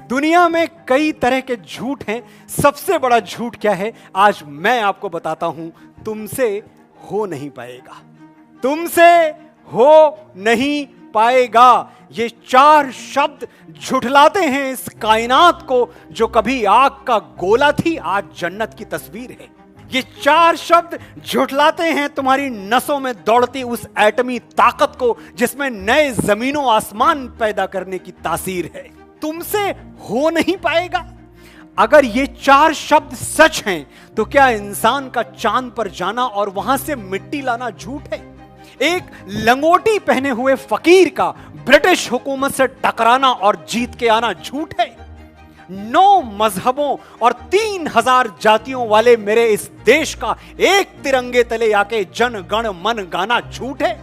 दुनिया में कई तरह के झूठ हैं। सबसे बड़ा झूठ क्या है? आज मैं आपको बताता हूं। तुमसे हो नहीं पाएगा, तुमसे हो नहीं पाएगा। ये 4 शब्द झुठलाते हैं इस कायनात को जो कभी आग का गोला थी, आज जन्नत की तस्वीर है। ये 4 शब्द झुठलाते हैं तुम्हारी नसों में दौड़ती उस एटमी ताकत को जिसमें नए जमीनों आसमान पैदा करने की तासीर है। तुमसे हो नहीं पाएगा। अगर ये 4 शब्द सच हैं तो क्या इंसान का चांद पर जाना और वहां से मिट्टी लाना झूठ है? एक लंगोटी पहने हुए फकीर का ब्रिटिश हुकूमत से टकराना और जीत के आना झूठ है? 9 मजहबों और 3000 जातियों वाले मेरे इस देश का एक तिरंगे तले आके जन गण मन गाना झूठ है?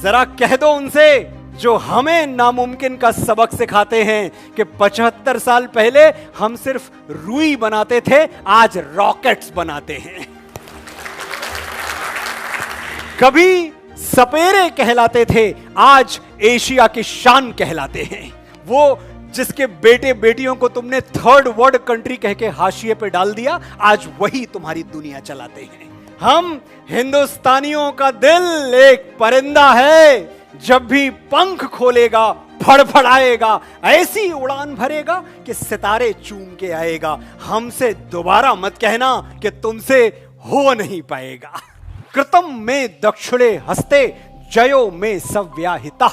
जरा कह दो उनसे जो हमें नामुमकिन का सबक सिखाते हैं कि 75 साल पहले हम सिर्फ रुई बनाते थे, आज रॉकेट्स बनाते हैं। कभी सपेरे कहलाते थे, आज एशिया की शान कहलाते हैं। वो जिसके बेटे बेटियों को तुमने 3rd वर्ल्ड कंट्री कह के हाशिए पे डाल दिया, आज वही तुम्हारी दुनिया चलाते हैं। हम हिंदुस्तानियों का दिल एक परिंदा है, जब भी पंख खोलेगा फड़फड़ाएगा, ऐसी उड़ान भरेगा कि सितारे चूम के आएगा। हमसे दोबारा मत कहना कि तुमसे हो नहीं पाएगा। कृतम में दक्षिणे हस्ते जयो में सव्याहिता,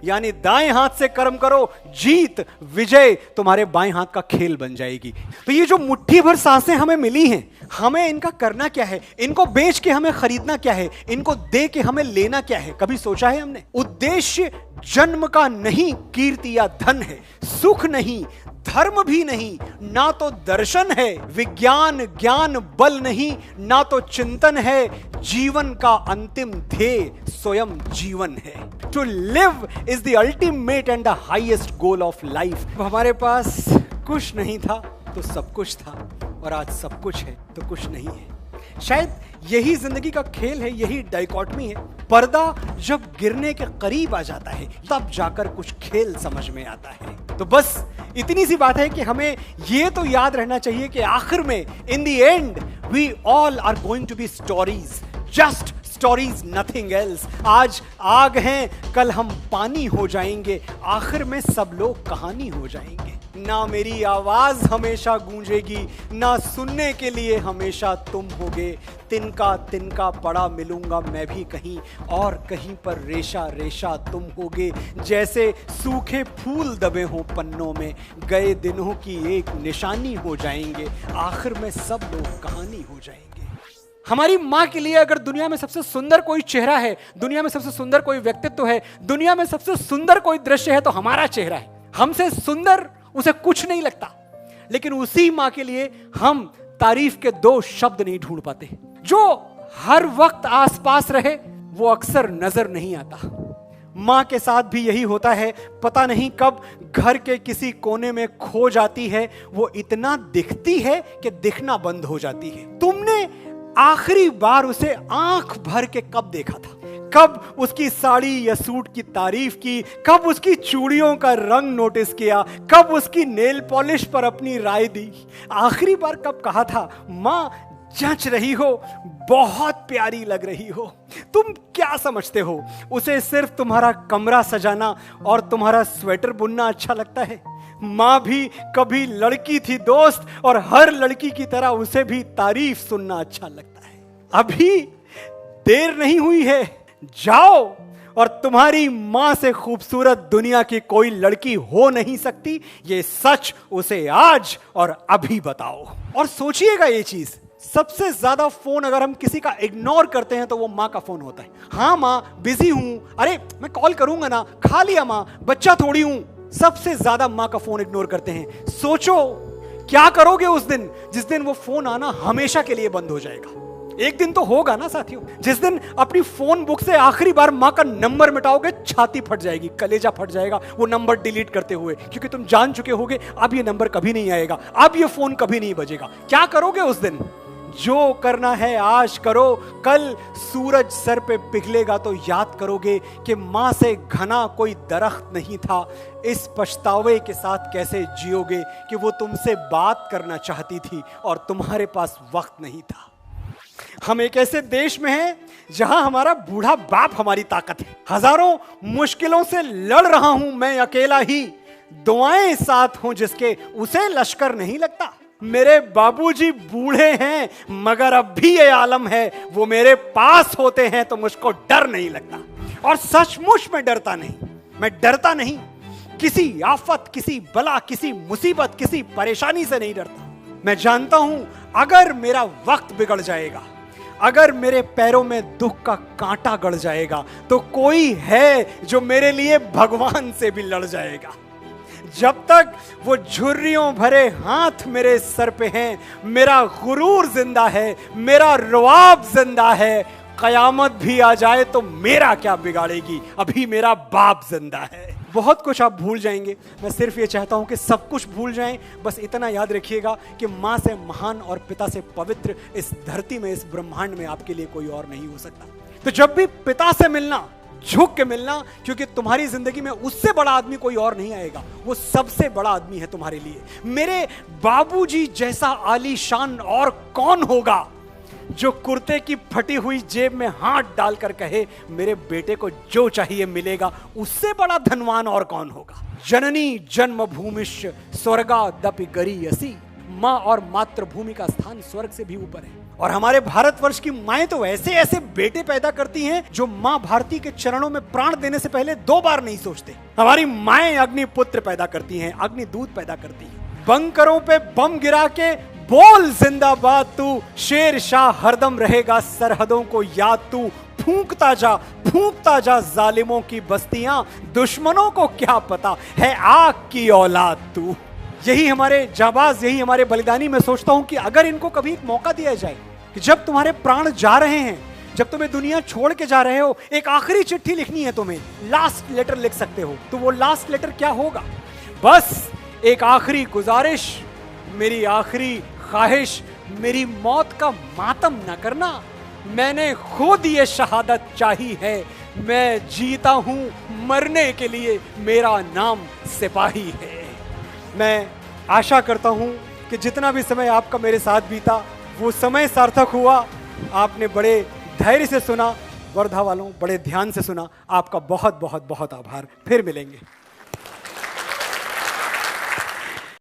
यानी दाएं हाथ से कर्म करो, जीत विजय तुम्हारे बाएं हाथ का खेल बन जाएगी। तो ये जो मुट्ठी भर सांसें हमें मिली हैं, हमें इनका करना क्या है? इनको बेच के हमें खरीदना क्या है? इनको दे के हमें लेना क्या है? कभी सोचा है हमने? उद्देश्य जन्म का नहीं कीर्ति या धन है, सुख नहीं, धर्म भी नहीं, ना तो दर्शन है, विज्ञान ज्ञान बल नहीं, ना तो चिंतन है। जीवन का अंतिम ध्येय स्वयं जीवन है। To live is the ultimate end the highest goal of life. हमारे पास कुछ नहीं था तो सब कुछ था, और आज सब कुछ है तो कुछ नहीं है। शायद यही जिंदगी का खेल है, यही डाइकोटमी है। पर्दा जब गिरने के करीब आ जाता है तब जाकर कुछ खेल समझ में आता है। तो बस इतनी सी बात है कि हमें ये तो याद रहना चाहिए कि आखिर में in the end we all are going to be stories, just stories, nothing else. आज आग हैं, कल हम पानी हो जाएंगे, आखिर में सब लोग कहानी हो जाएंगे। ना मेरी आवाज हमेशा गूंजेगी, ना सुनने के लिए हमेशा तुम होगे। तिनका तिनका पड़ा मिलूंगा मैं भी कहीं, और कहीं पर रेशा रेशा तुम होगे। जैसे सूखे फूल दबे हों पन्नों में, गए दिनों की एक निशानी हो जाएंगे, आखिर में सब लोग कहानी हो जाएंगे। हमारी माँ के लिए अगर दुनिया में सबसे सुंदर कोई चेहरा है, दुनिया में सबसे सुंदर कोई व्यक्तित्व है, दुनिया में सबसे सुंदर कोई दृश्य है तो हमारा चेहरा है। हमसे सुंदर उसे कुछ नहीं लगता, लेकिन उसी माँ के लिए हम तारीफ के 2 शब्द नहीं ढूंढ पाते। जो हर वक्त आसपास रहे वो अक्सर नजर नहीं आता। माँ के साथ भी यही होता है, पता नहीं कब घर के किसी कोने में खो जाती है। वो इतना दिखती है कि दिखना बंद हो जाती है। तुमने आखिरी बार उसे आंख भर के कब देखा था? कब उसकी साड़ी या सूट की तारीफ की? कब उसकी चूड़ियों का रंग नोटिस किया? कब उसकी नेल पॉलिश पर अपनी राय दी? आखिरी बार कब कहा था, माँ जच रही हो, बहुत प्यारी लग रही हो? तुम क्या समझते हो, उसे सिर्फ तुम्हारा कमरा सजाना और तुम्हारा स्वेटर बुनना अच्छा लगता है? माँ भी कभी लड़की थी दोस्त, और हर लड़की की तरह उसे भी तारीफ सुनना अच्छा लगता है। अभी देर नहीं हुई है, जाओ, और तुम्हारी माँ से खूबसूरत दुनिया की कोई लड़की हो नहीं सकती, ये सच उसे आज और अभी बताओ। और सोचिएगा ये चीज, सबसे ज्यादा फोन अगर हम किसी का इग्नोर करते हैं तो वो माँ का फोन होता है। हाँ माँ बिजी हूं, अरे मैं कॉल करूंगा ना, खा लिया माँ, बच्चा थोड़ी हूं। सबसे ज्यादा माँ का फोन इग्नोर करते हैं। सोचो क्या करोगे उस दिन जिस दिन वो फोन आना हमेशा के लिए बंद हो जाएगा। एक दिन तो होगा ना साथियों, जिस दिन अपनी फोन बुक से आखिरी बार माँ का नंबर मिटाओगे, छाती फट जाएगी, कलेजा फट जाएगा वो नंबर डिलीट करते हुए, क्योंकि तुम जान चुके होगे अब ये नंबर कभी नहीं आएगा, अब ये फोन कभी नहीं बजेगा। क्या करोगे उस दिन? जो करना है आज करो, कल सूरज सर पे पिघलेगा तो याद करोगे कि मां से घना कोई दरख्त नहीं था। इस पछतावे के साथ कैसे जियोगे कि वो तुमसे बात करना चाहती थी और तुम्हारे पास वक्त नहीं था। हम एक ऐसे देश में हैं जहां हमारा बूढ़ा बाप हमारी ताकत है। हजारों मुश्किलों से लड़ रहा हूं मैं अकेला ही, दुआएं साथ हों जिसके उसे लश्कर नहीं लगता। मेरे बाबूजी बूढ़े हैं मगर अब भी ये आलम है, वो मेरे पास होते हैं तो मुझको डर नहीं लगता। और सचमुच मैं डरता नहीं, किसी आफत, किसी बला, किसी मुसीबत, किसी परेशानी से नहीं डरता। मैं जानता हूं अगर मेरा वक्त बिगड़ जाएगा, अगर मेरे पैरों में दुख का कांटा गड़ जाएगा तो कोई है जो मेरे लिए भगवान से भी लड़ जाएगा। जब तक वो झुर्रियों भरे हाथ मेरे सर पे हैं, मेरा गुरूर जिंदा है, मेरा रुआब जिंदा है। कयामत भी आ जाए तो मेरा क्या बिगाड़ेगी, अभी मेरा बाप जिंदा है। बहुत कुछ आप भूल जाएंगे, मैं सिर्फ ये चाहता हूं कि सब कुछ भूल जाएं। बस इतना याद रखिएगा कि मां से महान और पिता से पवित्र इस धरती में, इस ब्रह्मांड में आपके लिए कोई और नहीं हो सकता। तो जब भी पिता से मिलना, झुक के मिलना, क्योंकि तुम्हारी जिंदगी में उससे बड़ा आदमी कोई और नहीं आएगा, वो सबसे बड़ा आदमी है तुम्हारे लिए। मेरे बाबूजी जैसा आलीशान और कौन होगा जो कुर्ते की फटी हुई जेब में हाथ डालकर कहे मेरे बेटे को जो चाहिए मिलेगा, उससे बड़ा धनवान और कौन होगा। जननी जन्मभूमिश्च स्वर्गादपि गरीयसी, मां और मातृभूमि का स्थान स्वर्ग से भी ऊपर है। और हमारे भारतवर्ष की माएं तो ऐसे ऐसे बेटे पैदा करती हैं जो मां भारती के चरणों में प्राण देने से पहले 2 बार नहीं सोचते। हमारी माएं अग्निपुत्र पैदा करती हैं, अग्निदूत पैदा करती हैं। बंकरों पे बम गिरा के बोल जिंदाबाद तू, शेर शाह हरदम रहेगा सरहदों को याद तू। फूंकता जा जालिमों की बस्तियां, दुश्मनों को क्या पता है आग की औलाद तू। यही हमारे जाबाज, यही हमारे बलिदानी। मैं सोचता हूं कि अगर इनको कभी एक मौका दिया जाए कि जब तुम्हारे प्राण जा रहे हैं, जब तुम्हें दुनिया छोड़ के जा रहे हो, एक आखिरी चिट्ठी लिखनी है तुम्हें, लास्ट लेटर लिख सकते हो, तो वो लास्ट लेटर क्या होगा? बस एक आखिरी गुजारिश, मेरी आखिरी ख्वाहिश, मेरी मौत का मातम न करना। मैंने खुद ये शहादत चाही है, मैं जीता हूं मरने के लिए, मेरा नाम सिपाही है। मैं आशा करता हूं कि जितना भी समय आपका मेरे साथ बीता वो समय सार्थक हुआ। आपने बड़े धैर्य से सुना, वर्धा वालों बड़े ध्यान से सुना। आपका बहुत बहुत बहुत आभार। फिर मिलेंगे।